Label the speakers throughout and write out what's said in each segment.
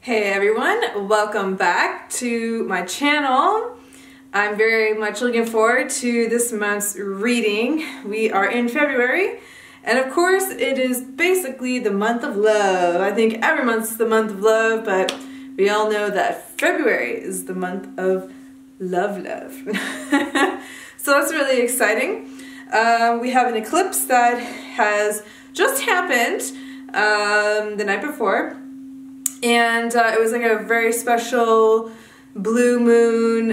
Speaker 1: Hey everyone, welcome back to my channel. I'm very much looking forward to this month's reading. We are in February, and of course it is basically the month of love. I think every month's the month of love, but we all know that February is the month of love. So that's really exciting. We have an eclipse that has just happened the night before. And it was like a very special blue moon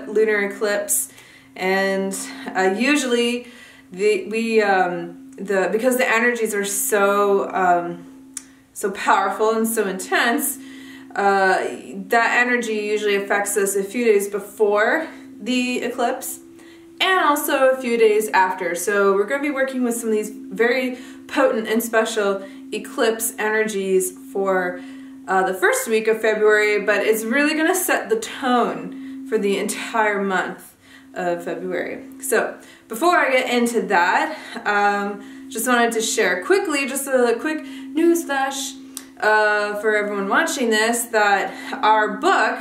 Speaker 1: lunar eclipse, and usually because the energies are so powerful and so intense, that energy usually affects us a few days before the eclipse and also a few days after. So we're going to be working with some of these very potent and special eclipse energies for the first week of February, but it's really going to set the tone for the entire month of February. So before I get into that, just wanted to share quickly, just a quick news flash for everyone watching this, that our book,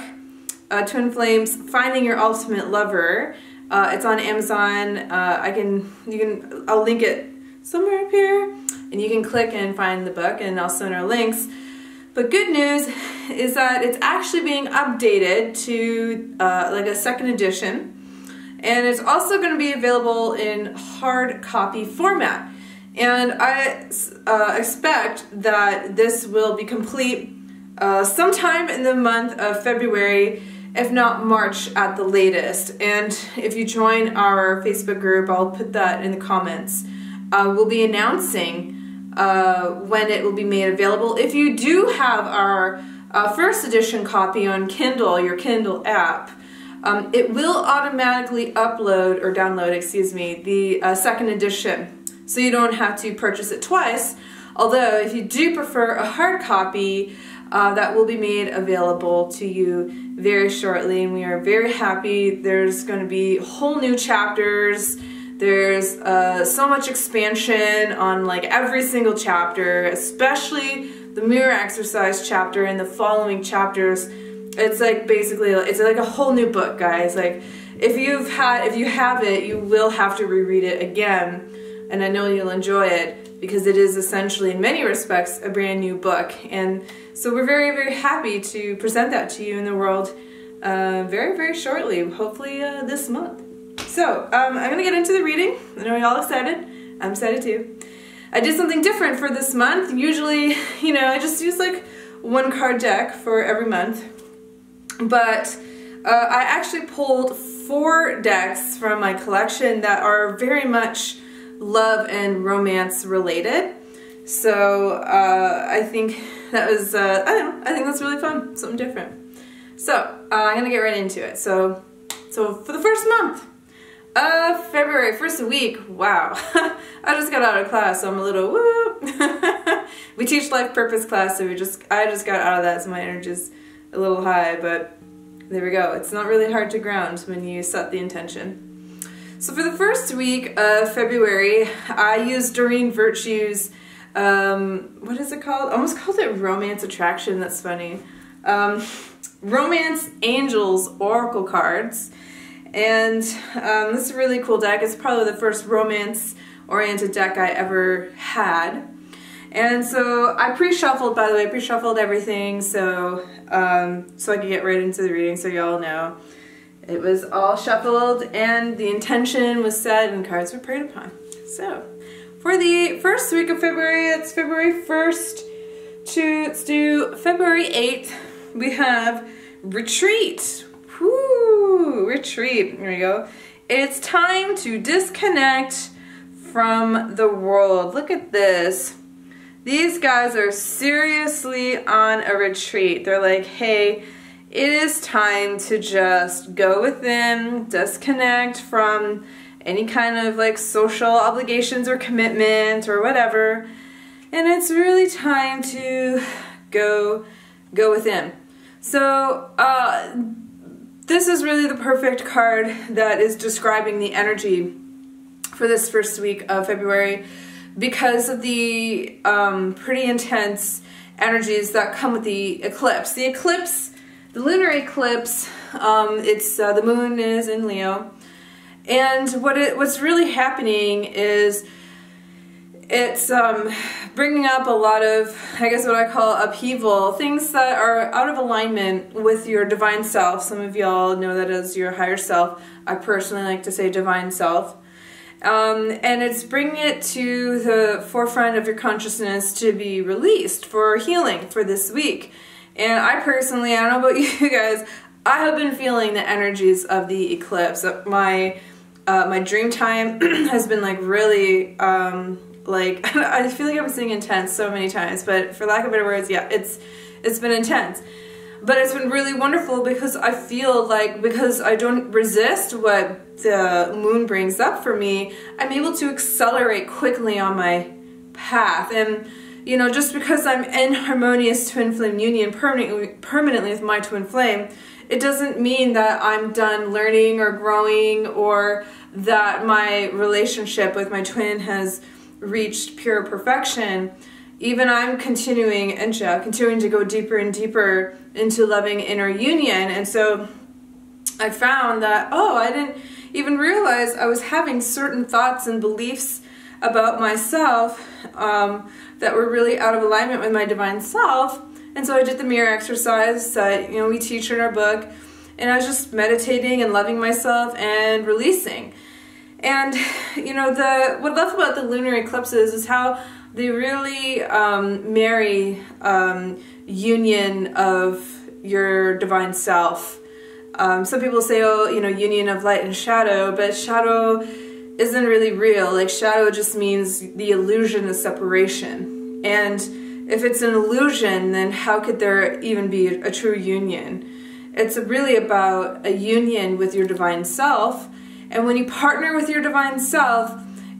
Speaker 1: Twin Flames, Finding Your Ultimate Lover, it's on Amazon. I'll link it somewhere up here, and you can click and find the book, and also in our links. But good news is that it's actually being updated to like a second edition, and it's also going to be available in hard copy format. And I expect that this will be complete sometime in the month of February, if not March at the latest. And if you join our Facebook group, I'll put that in the comments. We'll be announcing when it will be made available. If you do have our first edition copy on Kindle, your Kindle app, it will automatically upload or download, excuse me, the second edition. So you don't have to purchase it twice. Although if you do prefer a hard copy, that will be made available to you very shortly, and we are very happy. There's going to be whole new chapters. There's so much expansion on like every single chapter, especially the mirror exercise chapter and the following chapters. It's like basically, it's like a whole new book, guys. Like if you have it, you will have to reread it again, and I know you'll enjoy it because it is essentially, in many respects, a brand new book. And so we're very, very happy to present that to you in the world very, very shortly, hopefully this month. So, I'm going to get into the reading. I know you're all excited. I'm excited too. I did something different for this month. Usually, you know, I just use like one card deck for every month. But I actually pulled 4 decks from my collection that are very much love and romance related. So, I think that was, I don't know, I think that's really fun. Something different. So, I'm going to get right into it. So for the first month, February, first week, wow. I just got out of class, so I'm a little woo. We teach life purpose class, so I just got out of that, so my energy's a little high, but there we go. It's not really hard to ground when you set the intention. So for the first week of February, I used Doreen Virtue's, what is it called? I almost called it Romance Attraction, that's funny. Romance Angels Oracle cards. And this is a really cool deck. It's probably the first romance-oriented deck I ever had. And so I pre-shuffled, by the way, pre-shuffled everything so I could get right into the reading, so y'all know. It was all shuffled and the intention was set and cards were prayed upon. So for the first week of February, it's February 1st to February 8th, we have Retreat. Woo! Retreat. There we go. It's time to disconnect from the world. Look at this. These guys are seriously on a retreat. They're like, hey, it is time to just go within, disconnect from any kind of like social obligations or commitment or whatever. And it's really time to go within. So, this is really the perfect card that is describing the energy for this first week of February because of the pretty intense energies that come with the eclipse. The eclipse, the lunar eclipse, it's the moon is in Leo, and what's really happening is it's bringing up a lot of, I guess what I call upheaval, things that are out of alignment with your divine self. Some of y'all know that as your higher self. I personally like to say divine self. And it's bringing it to the forefront of your consciousness to be released for healing for this week. And I personally, I don't know about you guys, I have been feeling the energies of the eclipse. My dream time has been like really, like, I feel like I'm saying intense so many times, but for lack of better words, yeah, it's been intense. But it's been really wonderful because I feel like, because I don't resist what the moon brings up for me, I'm able to accelerate quickly on my path. And, you know, just because I'm in Harmonious Twin Flame Union permanently with my twin flame, it doesn't mean that I'm done learning or growing, or that my relationship with my twin has reached pure perfection. Even I'm continuing to go deeper and deeper into loving inner union. And so I found that, oh, I didn't even realize I was having certain thoughts and beliefs about myself that were really out of alignment with my divine self. And so I did the mirror exercise that, you know, we teach in our book, and I was just meditating and loving myself and releasing. And, you know, what I love about the lunar eclipses is how they really marry union of your divine self. Some people say, oh, you know, union of light and shadow, but shadow isn't really real. Like, shadow just means the illusion of separation. And if it's an illusion, then how could there even be a true union? It's really about a union with your divine self. And when you partner with your divine self,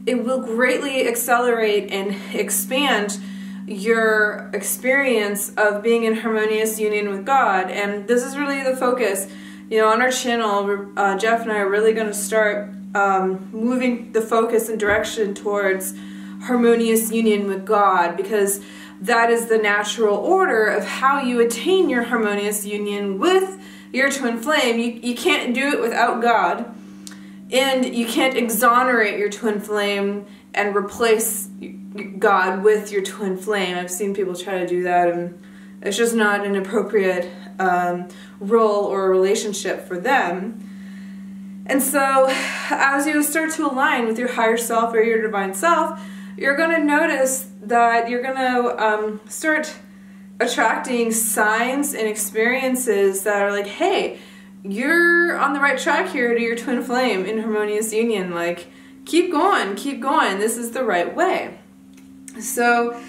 Speaker 1: it will greatly accelerate and expand your experience of being in harmonious union with God. And this is really the focus. You know, on our channel, Jeff and I are really going to start moving the focus and direction towards harmonious union with God, because that is the natural order of how you attain your harmonious union with your twin flame. You can't do it without God. And you can't exonerate your twin flame and replace God with your twin flame. I've seen people try to do that, and it's just not an appropriate role or relationship for them. And so as you start to align with your higher self or your divine self, you're going to notice that you're going to start attracting signs and experiences that are like, hey, you're on the right track here to your twin flame in harmonious union. Like, keep going, this is the right way. So,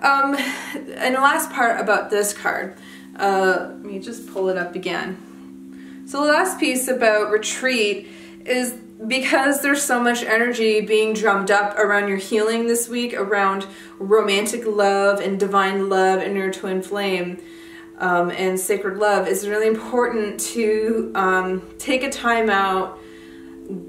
Speaker 1: and the last part about this card, let me just pull it up again. So the last piece about retreat is because there's so much energy being drummed up around your healing this week, around romantic love and divine love in your twin flame, and sacred love, it's really important to take a time out,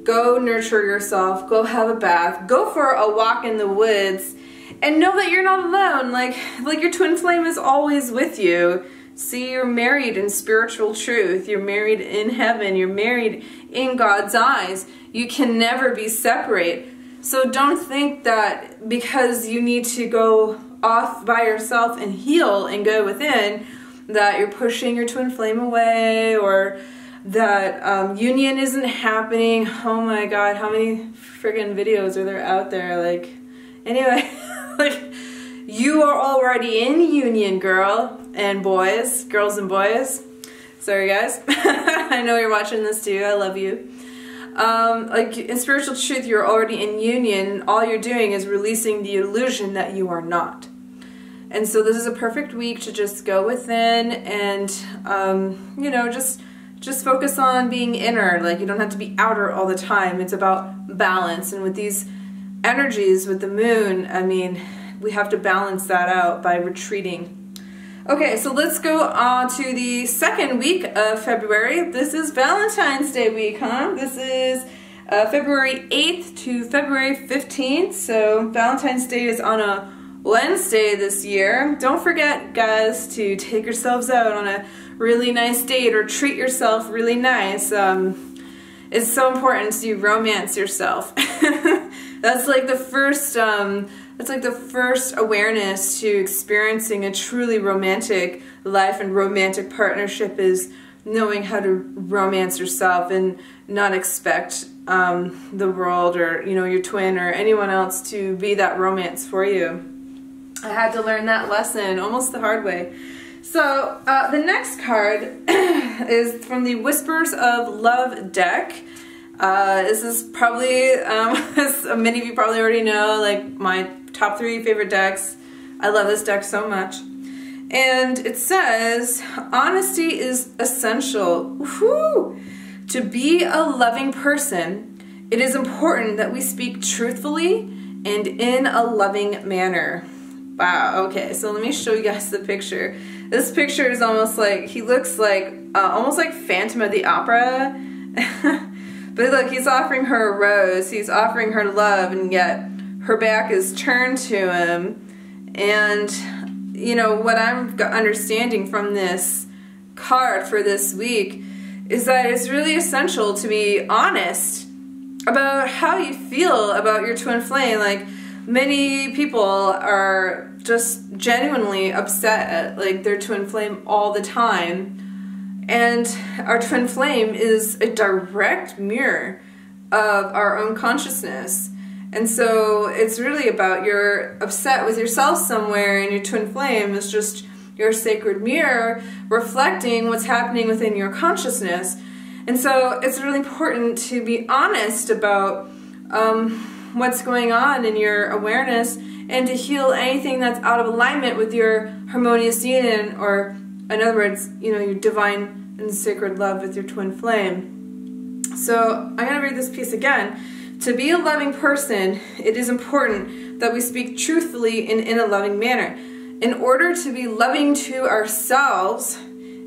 Speaker 1: go nurture yourself, go have a bath, go for a walk in the woods, and know that you're not alone. Like your twin flame is always with you. See, you're married in spiritual truth. You're married in heaven. You're married in God's eyes. You can never be separate. So don't think that because you need to go off by yourself and heal and go within, that you're pushing your twin flame away, or that union isn't happening. Oh my God, how many friggin' videos are there out there? Like, anyway, like, you are already in union, girls and boys. Sorry guys, I know you're watching this too, I love you. Like, in spiritual truth, you're already in union. All you're doing is releasing the illusion that you are not. And so this is a perfect week to just go within and, you know, just focus on being inner. Like, you don't have to be outer all the time. It's about balance. And with these energies, with the moon, I mean, we have to balance that out by retreating. Okay, so let's go on to the second week of February. This is Valentine's Day week, huh? This is February 8th to February 15th. So Valentine's Day is on a Wednesday this year. Don't forget, guys, to take yourselves out on a really nice date or treat yourself really nice. It's so important to romance yourself. That's like the first awareness to experiencing a truly romantic life and romantic partnership, is knowing how to romance yourself and not expect the world or, you know, your twin or anyone else to be that romance for you. I had to learn that lesson almost the hard way. So the next card is from the Whispers of Love deck. This is probably, as many of you probably already know, like my top 3 favorite decks. I love this deck so much. And it says, honesty is essential. Woohoo! To be a loving person, it is important that we speak truthfully and in a loving manner. Wow, okay, so let me show you guys the picture. This picture is almost like, he looks like, almost like Phantom of the Opera. But look, he's offering her a rose, he's offering her love, and yet her back is turned to him. And, you know, what I'm understanding from this card for this week is that it's really essential to be honest about how you feel about your twin flame. Like, many people are just genuinely upset at, like, their twin flame all the time. And our twin flame is a direct mirror of our own consciousness. And so it's really about, you're upset with yourself somewhere, and your twin flame is just your sacred mirror reflecting what's happening within your consciousness. And so it's really important to be honest about what's going on in your awareness, and to heal anything that's out of alignment with your harmonious union, or in other words, you know, your divine and sacred love with your twin flame. So I'm going to read this piece again. To be a loving person, it is important that we speak truthfully and in a loving manner. In order to be loving to ourselves,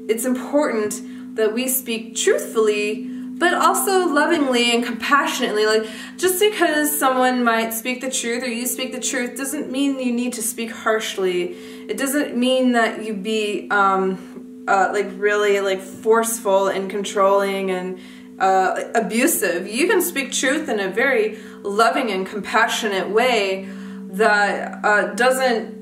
Speaker 1: it's important that we speak truthfully, but also lovingly and compassionately. Like, just because someone might speak the truth or you speak the truth doesn't mean you need to speak harshly. It doesn't mean that you be like really like forceful and controlling and abusive. You can speak truth in a very loving and compassionate way that doesn't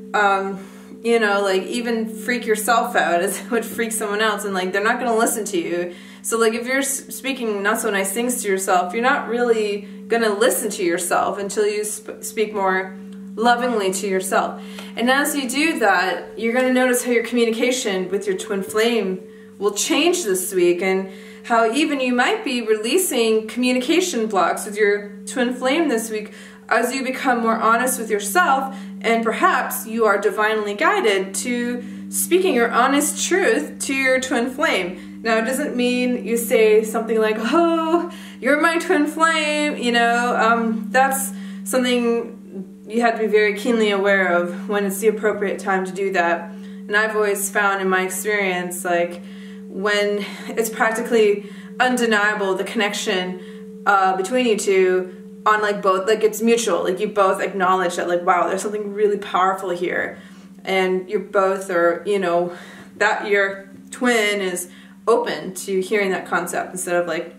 Speaker 1: you know, like, even freak yourself out as it would freak someone else, and like, they're not going to listen to you. So like, if you're speaking not so nice things to yourself, you're not really going to listen to yourself until you speak more lovingly to yourself. And as you do that, you're going to notice how your communication with your twin flame will change this week, and how even you might be releasing communication blocks with your twin flame this week as you become more honest with yourself, and perhaps you are divinely guided to speaking your honest truth to your twin flame. Now, it doesn't mean you say something like, oh, you're my twin flame, you know, that's something you have to be very keenly aware of when it's the appropriate time to do that. And I've always found in my experience, like, when it's practically undeniable, the connection between you two, on like both, like it's mutual, like you both acknowledge that, like, wow, there's something really powerful here, and you both are, you know, that your twin is open to hearing that concept instead of like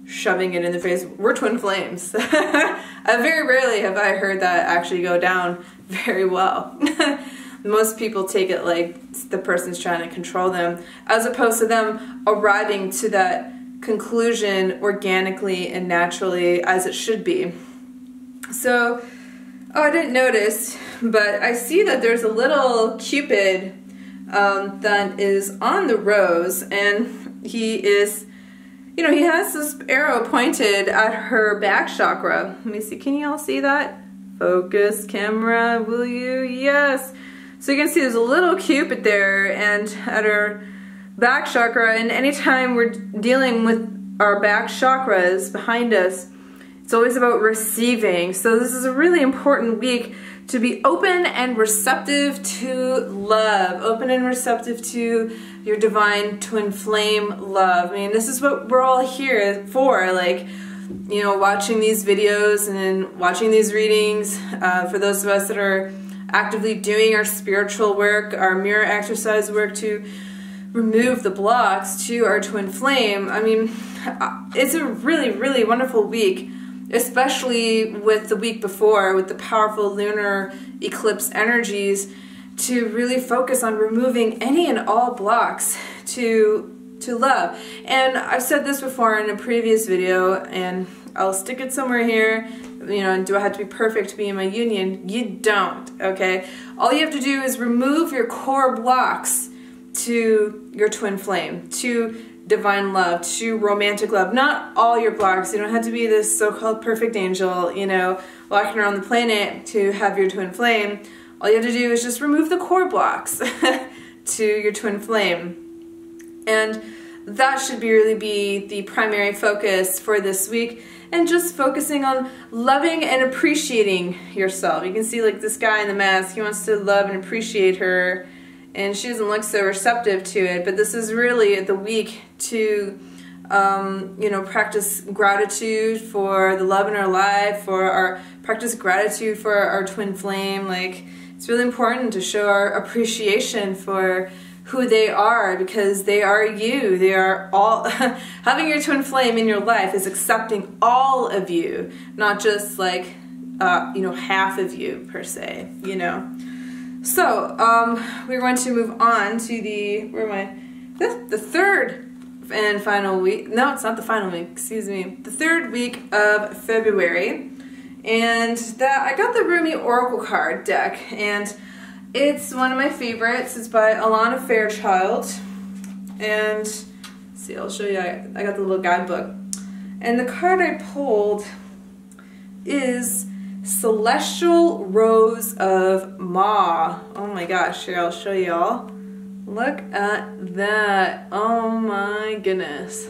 Speaker 1: shoving it in the face. We're twin flames. Very rarely have I heard that actually go down very well. Most people take it like the person's trying to control them, as opposed to them arriving to that conclusion organically and naturally, as it should be. So, oh, I didn't notice, but I see that there's a little Cupid that is on the rose, and he is, you know, he has this arrow pointed at her back chakra. Let me see, can you all see that? Focus, camera, will you? Yes. So you can see there's a little Cupid there, and at her back chakra, and anytime we're dealing with our back chakras behind us, it's always about receiving. So this is a really important week to be open and receptive to love, open and receptive to your divine twin flame love. I mean, this is what we're all here for, like, you know, watching these videos and then watching these readings. For those of us that are actively doing our spiritual work, our mirror exercise work to remove the blocks to our twin flame. I mean, it's a really, really wonderful week, especially with the week before, with the powerful lunar eclipse energies, to really focus on removing any and all blocks to love. And I've said this before in a previous video, and I'll stick it somewhere here. You know, do I have to be perfect to be in my union? You don't, okay? All you have to do is remove your core blocks to your twin flame, to divine love, to romantic love. Not all your blocks. You don't have to be this so-called perfect angel, you know, walking around the planet to have your twin flame. All you have to do is just remove the core blocks to your twin flame. And that should really be the primary focus for this week, and just focusing on loving and appreciating yourself. You can see like this guy in the mask, he wants to love and appreciate her, and she doesn't look so receptive to it, but this is really the week to you know, practice gratitude for the love in our life, practice gratitude for our twin flame. Like, it's really important to show our appreciation for who they are, because they are you. They are all, having your twin flame in your life is accepting all of you, not just like, you know, half of you per se, you know. So, we're going to move on to the, the third and final week. No, it's not the final week, excuse me. The third week of February. And I got the Rumi Oracle card deck, and it's one of my favorites. It's by Alana Fairchild, and let's see, I'll show you. I got the little guidebook, and the card I pulled is Celestial Rose of Ma. Oh my gosh, here, I'll show y'all. Look at that. Oh my goodness.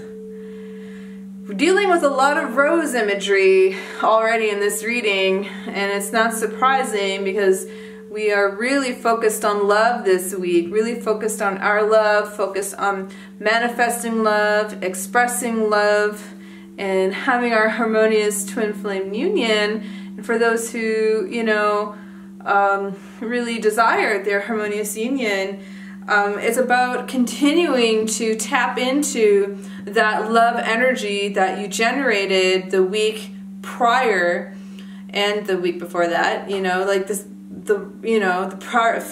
Speaker 1: We're dealing with a lot of rose imagery already in this reading, and it's not surprising because we are really focused on love this week, really focused on our love, focused on manifesting love, expressing love, and having our harmonious twin flame union. And for those who, you know, really desire their harmonious union, it's about continuing to tap into that love energy that you generated the week prior and the week before that, you know, like this,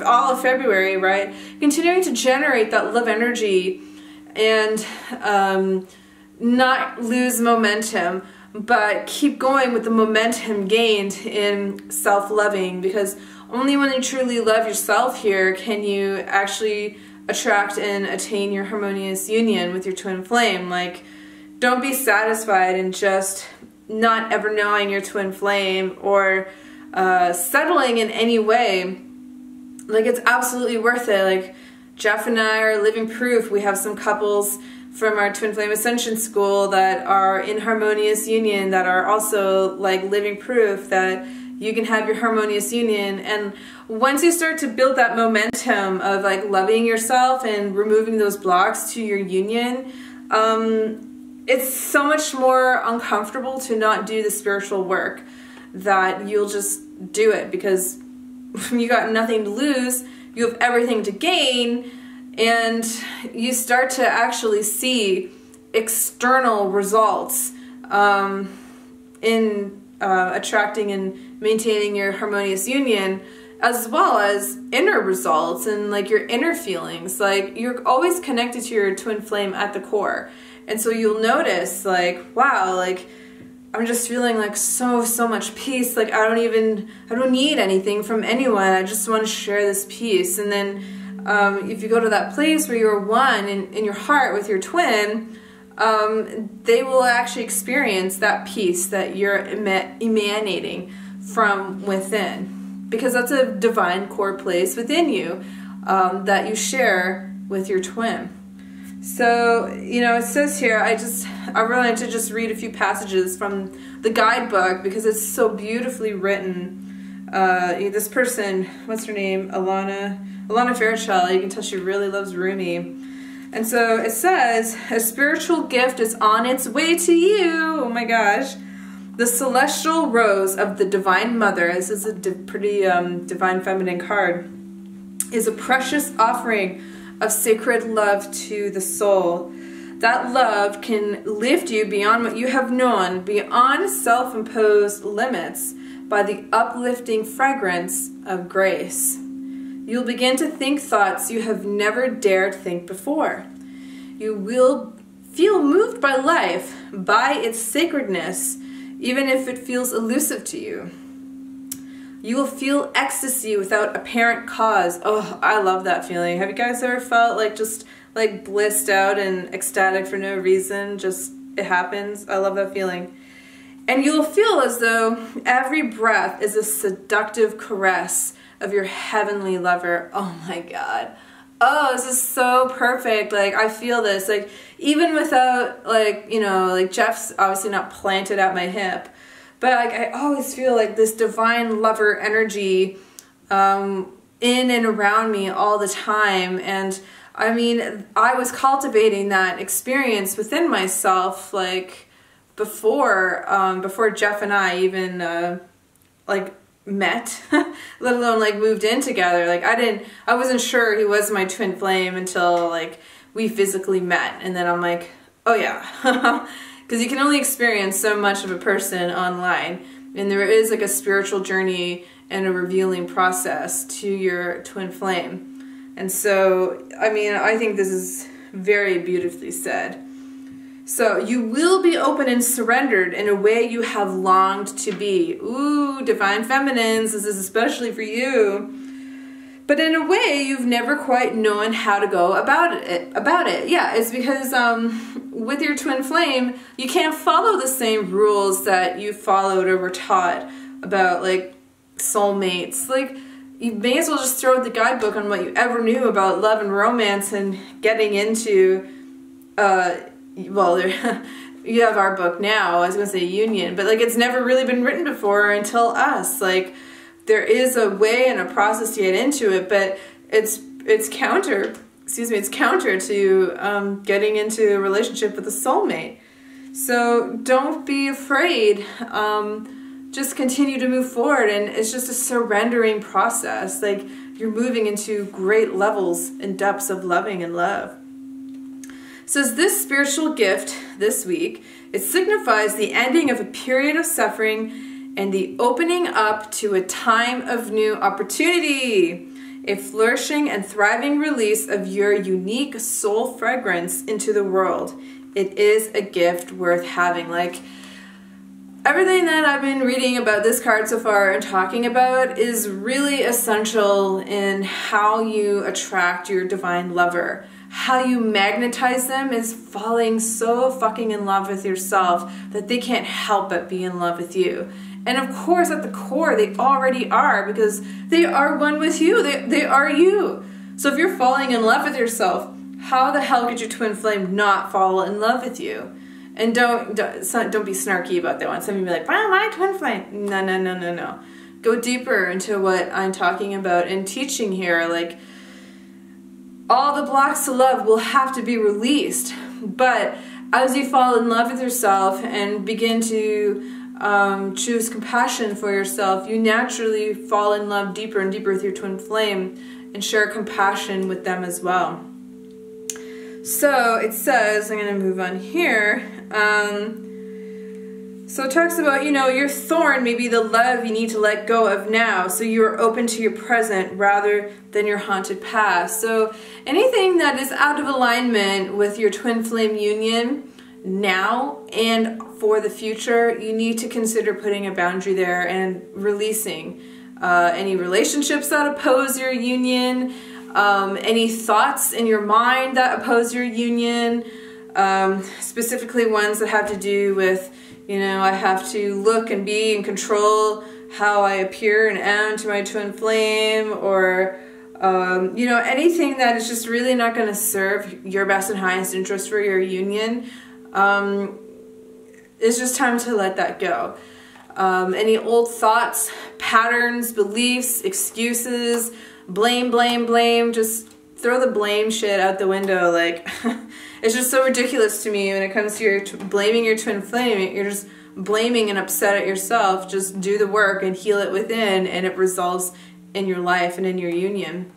Speaker 1: all of February, right? Continuing to generate that love energy and not lose momentum, but keep going with the momentum gained in self-loving, because only when you truly love yourself here can you actually attract and attain your harmonious union with your twin flame. Like, don't be satisfied in just not ever knowing your twin flame or settling in any way. Like, it's absolutely worth it. Like, Jeff and I are living proof. We have some couples from our Twin Flame Ascension School that are in harmonious union that are also like living proof that you can have your harmonious union. And once you start to build that momentum of like loving yourself and removing those blocks to your union, it's so much more uncomfortable to not do the spiritual work, that you'll just do it because you got nothing to lose, you have everything to gain, and you start to actually see external results in attracting and maintaining your harmonious union, as well as inner results and like your inner feelings. Like, you're always connected to your twin flame at the core, and so you'll notice like, wow, like I'm just feeling like so much peace. Like I don't need anything from anyone. I just want to share this peace. And then if you go to that place where you're one in your heart with your twin, they will actually experience that peace that you're emanating from within, because that's a divine core place within you that you share with your twin. So, you know, it says here, I really like to just read a few passages from the guidebook because it's so beautifully written. This person, what's her name? Alana Fairchild, you can tell she really loves Rumi. And so it says, a spiritual gift is on its way to you. Oh my gosh. The celestial rose of the Divine Mother, this is a pretty divine feminine card, is a precious offering of sacred love to the soul. That love can lift you beyond what you have known, beyond self-imposed limits, by the uplifting fragrance of grace. You'll begin to think thoughts you have never dared think before. You will feel moved by life, by its sacredness, even if it feels elusive to you. You will feel ecstasy without apparent cause. Oh, I love that feeling. Have you guys ever felt like just like blissed out and ecstatic for no reason? Just, it happens. I love that feeling. And you'll feel as though every breath is a seductive caress of your heavenly lover. Oh my God. Oh, this is so perfect. Like, I feel this, like, even without, like, you know, like, Jeff's obviously not planted at my hip, but, like, I always feel like this divine lover energy in and around me all the time. And, I mean, I was cultivating that experience within myself, like, before Jeff and I even, like, met, let alone like moved in together. Like I wasn't sure he was my twin flame until like we physically met, and then I'm like, oh yeah, because you can only experience so much of a person online, and there is like a spiritual journey and a revealing process to your twin flame. And so, I mean, I think this is very beautifully said. So you will be open and surrendered in a way you have longed to be. Ooh, divine feminines, this is especially for you. But in a way you've never quite known how to go about it. Yeah, it's because with your twin flame, you can't follow the same rules that you followed or were taught about like soulmates. Like, you may as well just throw out the guidebook on what you ever knew about love and romance and getting into well, you have our book now, I was going to say Union, but like it's never really been written before until us. Like, there is a way and a process to get into it, but it's counter to getting into a relationship with a soulmate. So don't be afraid. Just continue to move forward, and it's just a surrendering process. Like, you're moving into great levels and depths of loving and love. So this spiritual gift this week, it signifies the ending of a period of suffering and the opening up to a time of new opportunity, a flourishing and thriving release of your unique soul fragrance into the world. It is a gift worth having. Like, everything that I've been reading about this card so far and talking about is really essential in how you attract your divine lover. How you magnetize them is falling so fucking in love with yourself that they can't help but be in love with you. And of course, at the core, they already are, because they are one with you. They are you. So if you're falling in love with yourself, how the hell could your twin flame not fall in love with you? And don't be snarky about that one. Some of you be like, wow, my twin flame. No. Go deeper into what I'm talking about and teaching here. Like, all the blocks to love will have to be released. But as you fall in love with yourself and begin to choose compassion for yourself, you naturally fall in love deeper and deeper with your twin flame and share compassion with them as well. So it says, I'm going to move on here. So it talks about, you know, your thorn may be the love you need to let go of now, so you're open to your present rather than your haunted past. So anything that is out of alignment with your twin flame union now and for the future, you need to consider putting a boundary there and releasing any relationships that oppose your union, any thoughts in your mind that oppose your union, specifically ones that have to do with, you know, I have to look and be and control how I appear and am to my twin flame, or, you know, anything that is just really not going to serve your best and highest interest for your union. It's just time to let that go. Any old thoughts, patterns, beliefs, excuses, blame, just throw the blame shit out the window. Like, it's just so ridiculous to me when it comes to blaming your twin flame. You're just blaming and upset at yourself. Just do the work and heal it within, and it resolves in your life and in your union.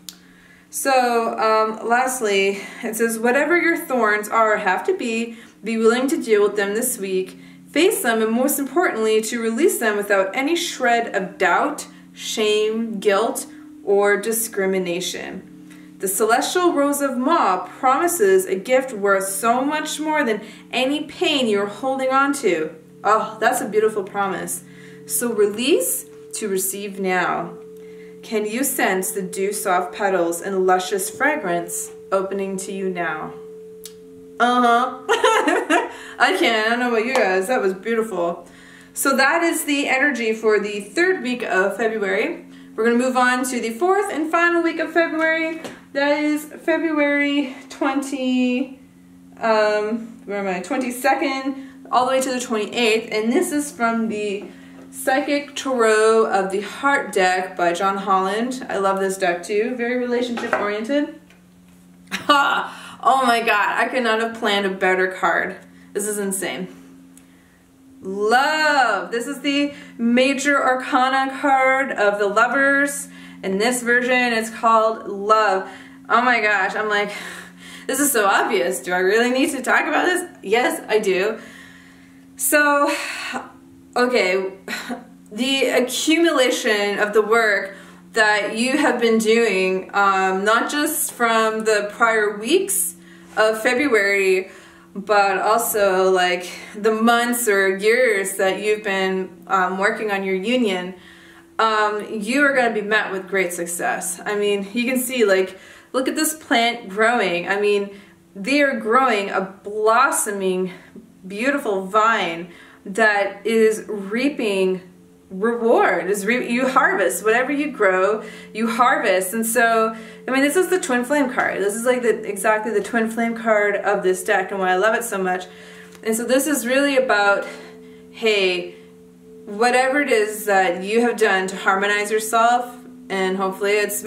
Speaker 1: So lastly, it says, whatever your thorns are or have to be willing to deal with them this week. Face them, and most importantly, to release them without any shred of doubt, shame, guilt, or discrimination. The Celestial Rose of Ma promises a gift worth so much more than any pain you're holding on to. Oh, that's a beautiful promise. So release to receive now. Can you sense the dew-soft petals and luscious fragrance opening to you now? I can. I don't know about you guys. That was beautiful. So that is the energy for the 3rd week of February. We're going to move on to the 4th and final week of February. That is February 22nd all the way to the 28th. And this is from the Psychic Tarot of the Heart deck by John Holland. I love this deck too. Very relationship oriented. Ha! Oh my god, I could not have planned a better card. This is insane. Love. This is the Major Arcana card of the Lovers. In this version, it's called Love. Oh my gosh, I'm like, this is so obvious. Do I really need to talk about this? Yes, I do. So, okay, the accumulation of the work that you have been doing, not just from the prior weeks of February, but also like the months or years that you've been working on your union, you are going to be met with great success. I mean, you can see, like, look at this plant growing. I mean, they are growing a blossoming, beautiful vine that is reaping reward. You harvest whatever you grow, you harvest. And so, I mean, this is the twin flame card. This is like exactly the twin flame card of this deck, and why I love it so much. And so this is really about, hey, whatever it is that you have done to harmonize yourself, and hopefully it's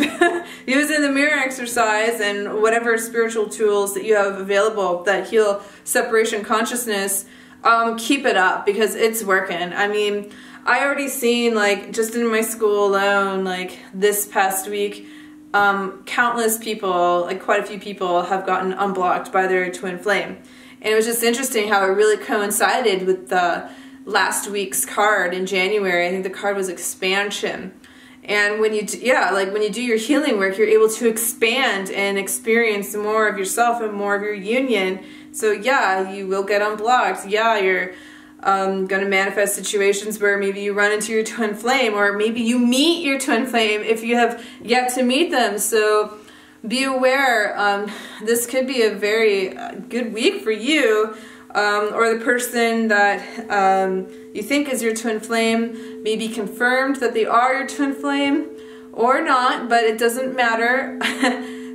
Speaker 1: using the mirror exercise and whatever spiritual tools that you have available that heal separation consciousness, keep it up, because it's working. I mean, I already seen, like, just in my school alone, like this past week, countless people, like quite a few people, have gotten unblocked by their twin flame. And it was just interesting how it really coincided with the last week's card in January. I think the card was expansion. And when you do, when you do your healing work, you're able to expand and experience more of yourself and more of your union. So yeah, you will get unblocked. Yeah, you're going to manifest situations where maybe you run into your twin flame, or maybe you meet your twin flame if you have yet to meet them. So be aware, this could be a very good week for you, or the person that you think is your twin flame may be confirmed that they are your twin flame or not, but it doesn't matter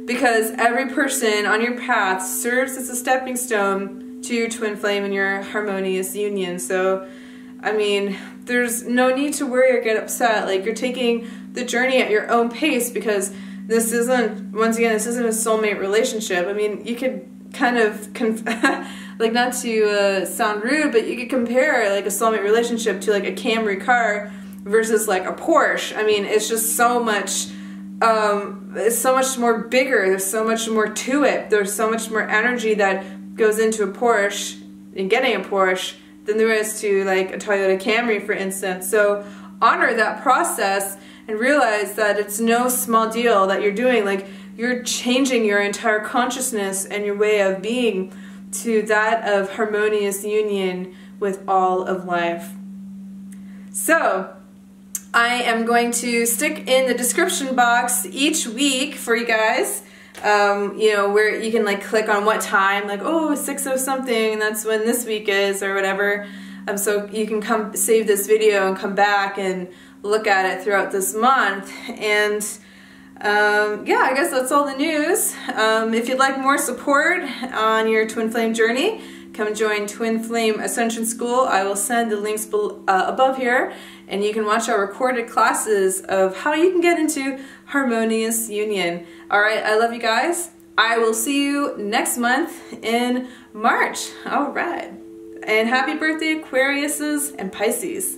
Speaker 1: because every person on your path serves as a stepping stone to your twin flame and your harmonious union. So, I mean, there's no need to worry or get upset. Like, you're taking the journey at your own pace, because this isn't, once again, this isn't a soulmate relationship. I mean, you could kind of, like, not to sound rude, but you could compare, like, a soulmate relationship to, like, a Camry car versus, like, a Porsche. I mean, it's just so much, it's so much more bigger. There's so much more to it. There's so much more energy that goes into a Porsche and getting a Porsche than there is to, like, a Toyota Camry, for instance. So honor that process and realize that it's no small deal that you're doing. Like, you're changing your entire consciousness and your way of being to that of harmonious union with all of life. So I am going to stick in the description box each week for you guys, you know, where you can, like, click on what time, like, oh, 6:00 something, and that's when this week is, or whatever. So you can come save this video and come back and look at it throughout this month. And yeah, I guess that's all the news. If you'd like more support on your twin flame journey, come join Twin Flame Ascension School. I will send the links above here, and you can watch our recorded classes of how you can get into harmonious union. All right, I love you guys. I will see you next month in March. All right. And happy birthday, Aquariuses and Pisces.